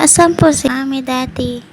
Asan po si Mami Daddy?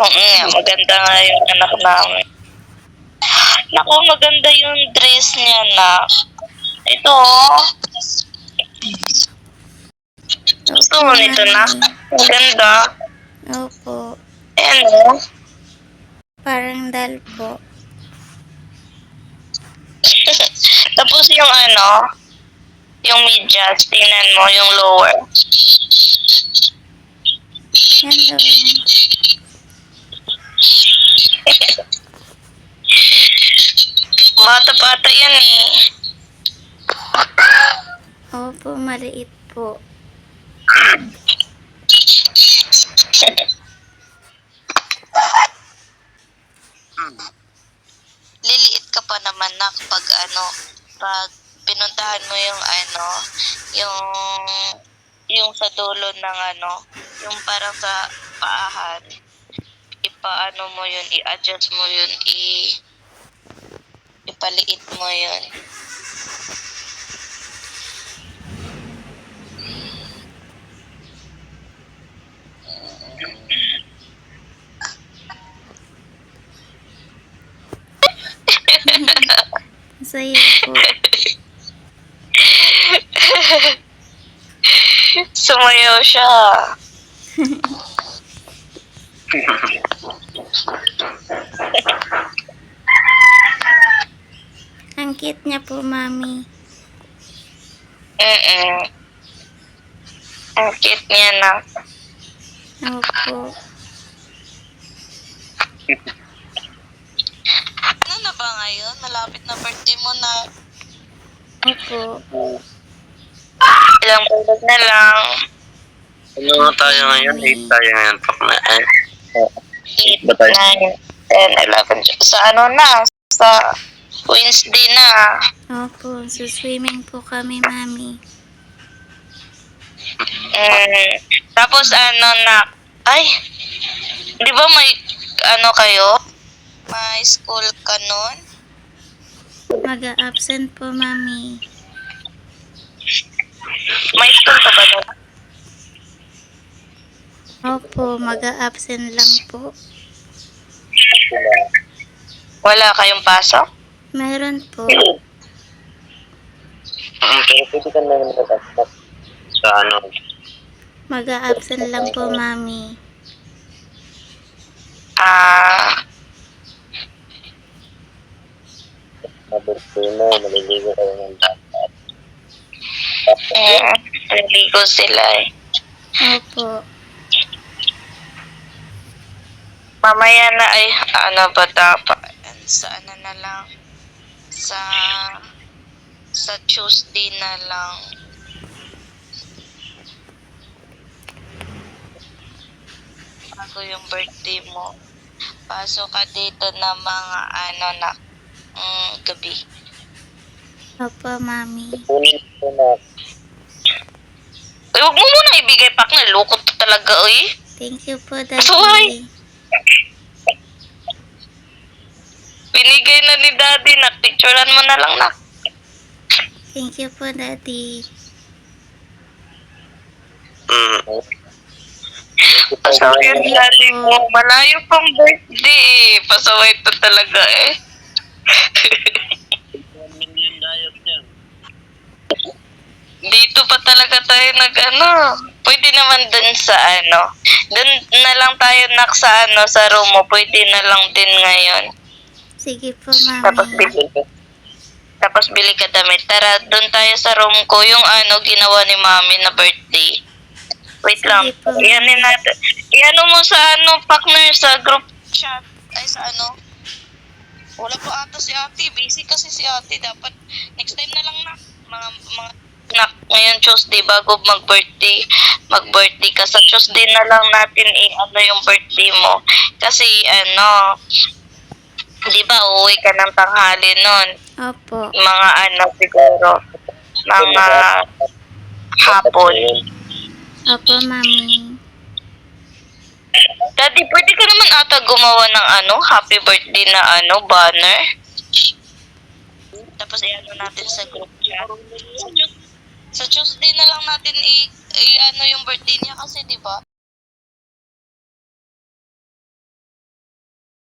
Oo nga, maganda nga yung anak namin. Naku, maganda yung dress niya na. Ito, gusto Opo, mo nito na? Mami. Maganda. Opo. Ayan o. Parang dal po. Tapos yung ano, yung medyas, tingnan mo, yung lower. Hello. Bata-bata yan eh. Opo, maliit po. Liliit ka pa naman na pag ano, pag pinuntahan mo yung ano, yung sa dulo ng ano, yung parang sa paahan, ipaano mo yun, i-adjust mo yun, ipaliit mo yun. Masaya po. Sumayaw siya. Ang cute niya po, mami. Ang cute niya na. Opo. Ano na ba ngayon? Malapit na birthday mo na. Opo. Ilang bulan na lang. Ano nga tayo ngayon? 8 tayo ngayon. Eh, 8, ba tayo? 9, 10, 11. Sa ano na? Sa Wednesday na. Opo, sa swimming po kami, mami. Tapos ano na? Ay, di ba may ano kayo? May school ka nun? Mag-a-absent po, mami. May school ka ba nun? Opo, mag-a-absent lang po. Wala kayong pasok? Meron po. Pero pwede ka naman nakasaksak sa ano. Mag-a-absent lang po, mami. Mabirthday mo, maliligo kayo ng dapat. Naligo sila eh. Opo. Mamaya na ay ano ba dapat? Sa ano na lang? Sa Tuesday na lang. Bago yung birthday mo. Pasok ka dito na mga ano na gabi. Opo, mami. Kunin ko na. Ay, huwag mo muna ibigay pak na. Lukot to talaga eh. Thank you po, Sorry. Daddy. Binigay na ni Daddy. Picturean mo na lang na. Thank you po, Daddy. Pasaway yung Daddy mo. Malayo pang birthday eh. Pasaway to talaga eh. Dito pa talaga tayo nag-ano. Pwede naman dun sa ano. Dun na lang tayo sa ano, sa room mo. Pwede na lang din ngayon. Sige po, Tapos mami. bili ka damit. Tara, dun tayo sa room ko. Yung ano, ginawa ni Mami na birthday. Wait lang. Sige po. Iyanin natin. Iano mo sa ano, partner, sa group chat. Ay, sa ano. Wala pa ata si ate. Busy kasi si ate. Dapat next time na lang na. Mga nak ngayon Tuesday bago mag-birthday. Mag-birthday ka. Sa Tuesday na lang natin ano yung birthday mo. Kasi ano, di ba uuwi ka ng tanghali nun? Opo. Mga ano siguro. Mga hapon. Opo, mami. Daddy, pwede ka naman ata gumawa ng ano, happy birthday na ano, banner. Tapos i-ano natin sa group chat. Sa Tuesday na lang natin ano yung birthday niya kasi, di ba?